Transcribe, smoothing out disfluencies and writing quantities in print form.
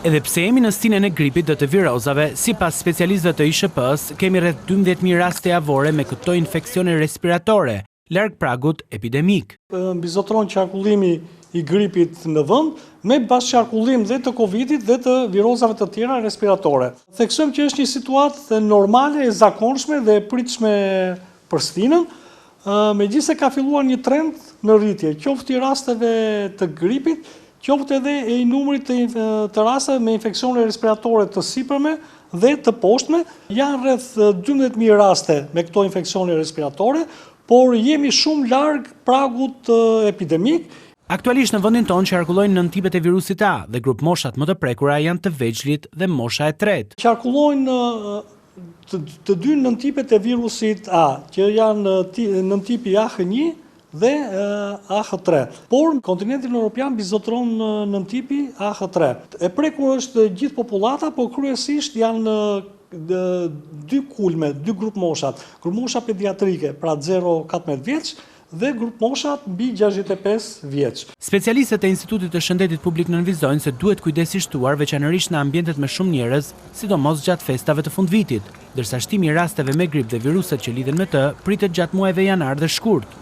Edhe pse jemi në stinën e gripit dhe të virozave, sipas specialistëve të ISHP-s, kemi rreth 12.000 raste javore me këto infeksione respiratore, larg pragut epidemik. Mbizotron qarkullimi i gripit në vend me bashkëqarkullim dhe të Covidit dhe të virozave të tjera respiratore. Theksojmë që është një situatë normale, e zakonshme dhe e pritshme për stinën, megjithëse ka filluar një trend në rritje, qoftë i rasteve të gripit, qoftë edhe e i numrit të rasteve me infeksione respiratore të sipërme dhe të poshtme. Janë rreth 12.000 raste me këto infeksione respiratore, por jemi shumë larg pragut epidemik. Aktualisht në vendin tonë qarkullojnë 9 tipet e virusit A dhe grup moshat më të prekura janë të vegjëlit dhe mosha e tretë. Qarkullojnë të dy nëntipet e virusit A, që janë nëntipi AH1 dhe AH3. Por kontinentin evropian bizotron nëntipi AH3. E prekur është gjithë popullata, por kryesisht janë dy kulme, dy grup moshat. Grup mosha pediatrike, pra 0-14 vjeç, dhe grup moshat mbi 65 vjeç. Specialistët e Institutit të Shëndetit Publik nënvizojnë se duhet kujdesi shtuar veçanërisht në ambientet me shumë njerëz, sidomos gjatë festave të fundvitit, ndërsa shtimi i rasteve me grip dhe viruset që lidhen me të pritet gjatë muajve janar dhe shkurt.